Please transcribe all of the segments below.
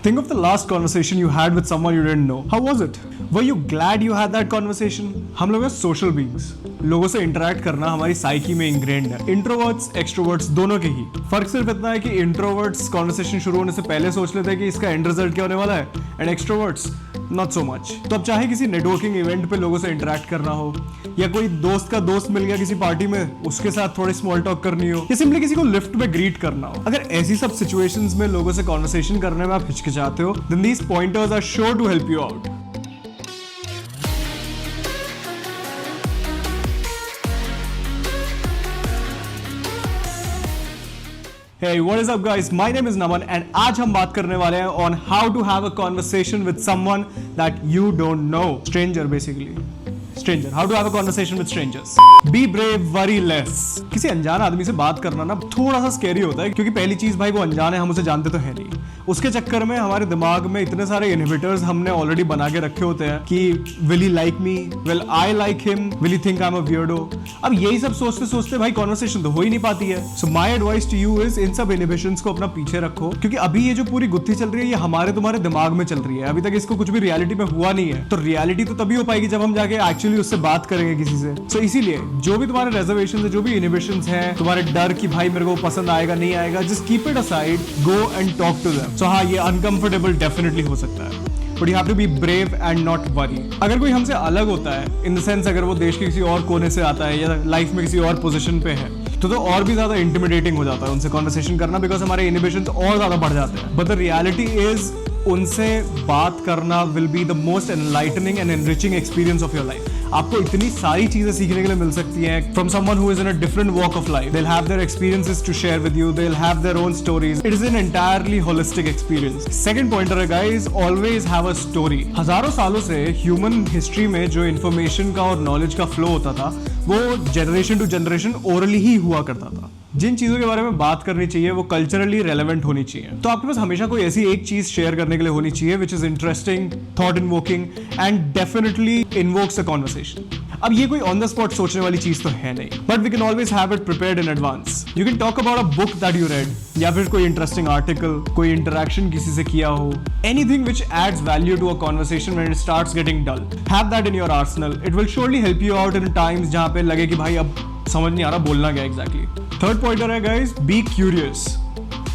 Think of the last conversation you had with someone you didn't know. How was it? Were you glad you had that conversation? हम लोग हैं social beings. लोगों से interact करना हमारी psyche में ingrained है. इंट्रोवर्ट्स एक्सट्रोवर्ट्स दोनों के ही. फर्क सिर्फ इतना है कि इंट्रोवर्ट्स कॉन्वर्सेशन शुरू होने से पहले सोच लेते हैं कि इसका एंड रिजल्ट क्या होने वाला है, and extroverts not so much. तो अब चाहे किसी नेटवर्किंग इवेंट पे लोगों से इंटरेक्ट करना हो, या कोई दोस्त का दोस्त मिल गया किसी पार्टी में, उसके साथ थोड़ी स्मॉल टॉक करनी हो, या सिंपली किसी को लिफ्ट में ग्रीट करना हो, अगर ऐसी सब सिचुएशंस में लोगों से कॉन्वर्सेशन करने में आप हिचकिचाते हो, then these pointers are sure to help you out. Hey, what is up guys? My name is Naman and आज हम बात करने वाले हैं on how to have a conversation with someone that you don't know. Stranger basically. Stranger. How to have a conversation with strangers. Be brave, worry less. किसी अनजान आदमी से बात करना ना थोड़ा सा स्कैरी होता है, क्योंकि पहली चीज भाई वो अनजान है, हम उसे जानते तो है नहीं. उसके चक्कर में हमारे दिमाग में इतने सारे इनहिबिटर्स हमने ऑलरेडी बना के रखे होते हैं कि will he like me, will I like him, will he think I am a weirdo. अब यही सब सोचते सोचते भाई कॉन्वर्सेशन तो हो ही नहीं पाती है. So my advice to you is इन सब इनहिबिशंस को अपना पीछे रखो, क्योंकि अभी ये जो पूरी गुत्थी चल रही है ये हमारे तुम्हारे दिमाग में चल रही है. अभी तक इसको कुछ भी रियलिटी में हुआ नहीं है. तो रियलिटी तो तभी हो पाएगी जब हम जाके एक्चुअली उससे बात करेंगे किसी से. सो इसीलिए जो भी तुम्हारे रेजर्वेशंस है, जो भी इनहिबिशंस हैं, तुम्हारे डर कि भाई मेरे को पसंद आएगा नहीं आएगा, just keep it aside, go and talk to them. So हाँ, ये अनकंफर्टेबल डेफिनेटली हो सकता है, but you have to be brave and not worry. अगर कोई हमसे अलग होता है, इन द सेंस अगर वो देश के किसी और कोने से आता है या लाइफ में किसी और पोजीशन पे है, तो और भी ज्यादा इंटिमिडेटिंग हो जाता है उनसे कॉन्वर्सेशन करना, बिकॉज हमारे इनहिबिशंस और ज्यादा बढ़ जाते हैं. बट द रियलिटी इज उनसे बात करना will be the most enlightening and enriching experience of your life. आपको इतनी सारी चीजें सीखने के लिए मिल सकती हैं from someone who is in a different walk of life. They will have their experiences to share with you, they will have their own stories. It is an entirely holistic experience. Second pointer है guys, always have a story. हजारों सालों से human history में जो information का और knowledge का flow होता था वो जनरेशन टू जनरेशन ओरली ही हुआ करता था. जिन चीजों के बारे में बात करनी चाहिए वो कल्चरली रेलेवेंट होनी चाहिए. तो आपके पास हमेशा कोई ऐसी एक चीज शेयर करने के लिए होनी चाहिए which is interesting, thought invoking and definitely invokes a conversation. अब ये कोई ऑन द स्पॉट सोचने वाली चीज तो है नहीं, but we can always have it prepared in advance. You can talk about a book that you read, या फिर कोई इंटरेस्टिंग आर्टिकल, कोई इंटरेक्शन किसी से किया हो, anything which adds value to a conversation when it starts getting dull. Have that in your arsenal. It will surely help you out in times जहां पे लगे कि भाई अब समझ नहीं आ रहा बोलना क्या एग्जैक्टली. थर्ड पॉइंटर है guys, be curious.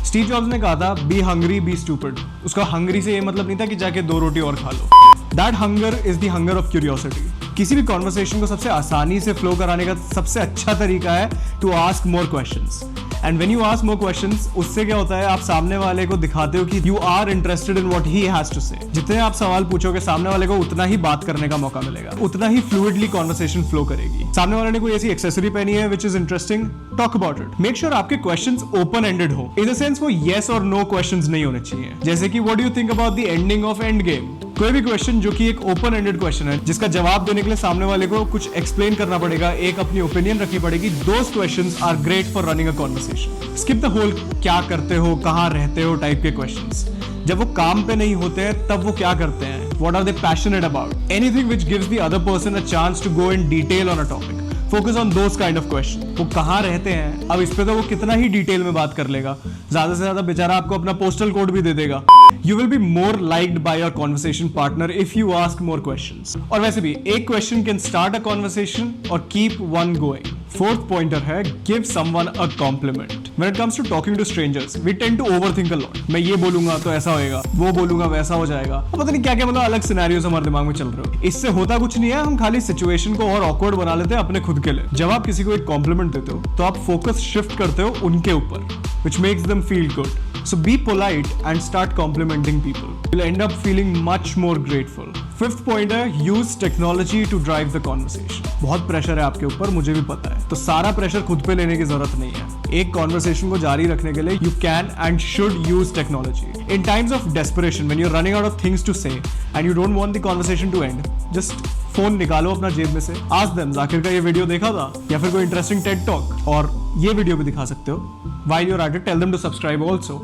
Steve jobs ने कहा था बी हंग्री बी स्टूपिड. उसका हंग्री से ये मतलब नहीं था कि जाके 2 रोटी और खा लो. That hunger is the hunger of curiosity. किसी भी कॉन्वर्सेशन को सबसे आसानी से फ्लो कराने का सबसे अच्छा तरीका है to ask more questions. And when you ask more questions, उससे क्या होता है, आप सामने वाले को दिखाते हो कि you are interested in what he has to say. जितने आप सवाल पूछोगे सामने वाले को उतना ही बात करने का मौका मिलेगा, उतना ही फ्लूइडली कॉन्वर्सेशन फ्लो करेगी. सामने वाले ने कोई ऐसी एक्सेसरी पहनी है which is interesting, talk about it. Make sure आपके क्वेश्चंस ओपन एंडेड हो. इन द सेंस वो येस और नो क्वेश्चंस नहीं होने चाहिए. जैसे कि what do you think about the ending of end game. कोई भी क्वेश्चन जो कि एक ओपन एंडेड क्वेश्चन है, जिसका जवाब देने के लिए सामने वाले को कुछ एक्सप्लेन करना पड़ेगा, एक अपनी ओपिनियन रखनी पड़ेगी, those questions are great for running a conversation. Skip the whole क्या करते हो, कहां रहते हो टाइप के क्वेश्चंस. जब वो काम पे नहीं होते हैं तब वो क्या करते हैं, what are they passionate about, anything which gives the other person a chance to go in detail on a topic. Focus on those kind of question. वो कहाँ रहते हैं, अब इस पे तो वो कितना ही डिटेल में बात कर लेगा, ज्यादा से ज्यादा बेचारा आपको अपना पोस्टल कोड भी दे देगा. You will be more liked by your conversation partner if you ask more questions. और वैसे भी एक question can start a conversation or keep one going. Fourth pointer है give someone a compliment. When it comes to talking to strangers, we tend to overthink a lot. मैं ये बोलूंगा तो ऐसा होएगा, वो बोलूंगा वैसा हो जाएगा, पता नहीं क्या क्या मतलब अलग सिनेरियोस हमारे दिमाग में चल रहे हो. इससे होता कुछ नहीं है, हम खाली सिचुएशन को और awkward बना लेते हैं अपने खुद के लिए. जब आप किसी को एक कॉम्प्लीमेंट देते हो तो आप फोकस शिफ्ट करते हो उनके ऊपर, which makes them feel good. So be polite and start complimenting people. You'll end up feeling much more grateful. Fifth point है use technology to drive the conversation. बहुत प्रेशर है आपके ऊपर, मुझे भी पता है, तो सारा प्रेशर खुद पे लेने की जरूरत नहीं है. एक कॉन्वर्सेशन को जारी रखने के लिए you can and should use technology. In times of desperation, when you're running out of things to say and you don't want the conversation to end, just phone निकालो अपना जेब में से, ask them जाकिर का ये वीडियो देखा था, या फिर कोई इंटरेस्टिंग टेड टॉक, और ये वीडियो भी दिखा सकते हो. While you're at it, tell them to subscribe also.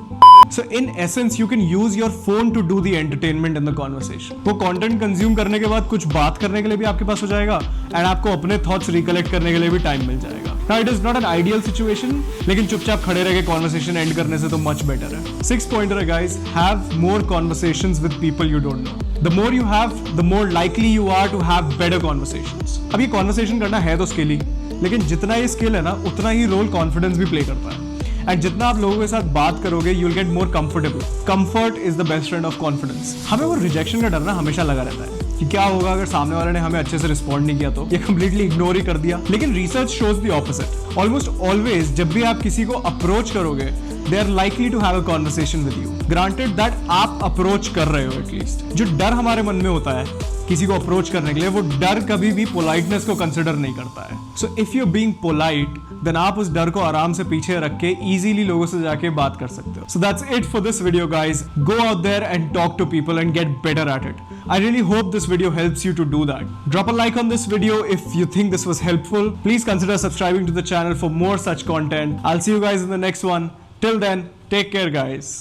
So in essence, you can use your phone to do the entertainment in the conversation. वो content consume करने के बाद कुछ बात करने के लिए भी आपके पास हो जाएगा, and आपको अपने thoughts recollect करने के लिए भी time मिल जाएगा. Now it is not an ideal situation, लेकिन चुपचाप खड़े रह के कॉन्वर्सेशन एंड करने से तो मच बेटर है. 6th pointer है guys, have more conversations with people you don't know. The more you have, the more likely you are to have better conversations. अब ये कॉन्वर्सेशन करना है तो स्किल ही, लेकिन जितना ये स्किल है ना उतना ही रोल कॉन्फिडेंस भी प्ले करता है. एंड जितना आप लोगों के साथ बात करोगे you will get more comfortable. Comfort is the best friend of confidence. हमें वो रिजेक्शन का डर ना हमेशा लगा रहता है कि क्या होगा अगर सामने वाले ने हमें अच्छे से रिस्पॉन्ड नहीं किया तो, ये कंप्लीटली इग्नोर ही कर दिया. लेकिन research shows the opposite. Almost always जब भी आप किसी को अप्रोच करोगे they are likely to have a conversation with you. Granted that आप अप्रोच कर रहे हो एटलीस्ट. जो डर हमारे मन में होता है किसी को अप्रोच करने के लिए, वो डर कभी भी पोलाइटनेस को कंसिडर नहीं करता है. So if you being polite then आप उस डर को आराम से पीछे रख के इजीली लोगों से जाके बात कर सकते हो. So that's it for this video guys. Go out there and talk to people and get better at it. I really hope this video helps you to do that. Drop a like on this video if you think this was helpful. Please consider subscribing to the channel for more such content. I'll see you guys in the next one. Till then, take care guys.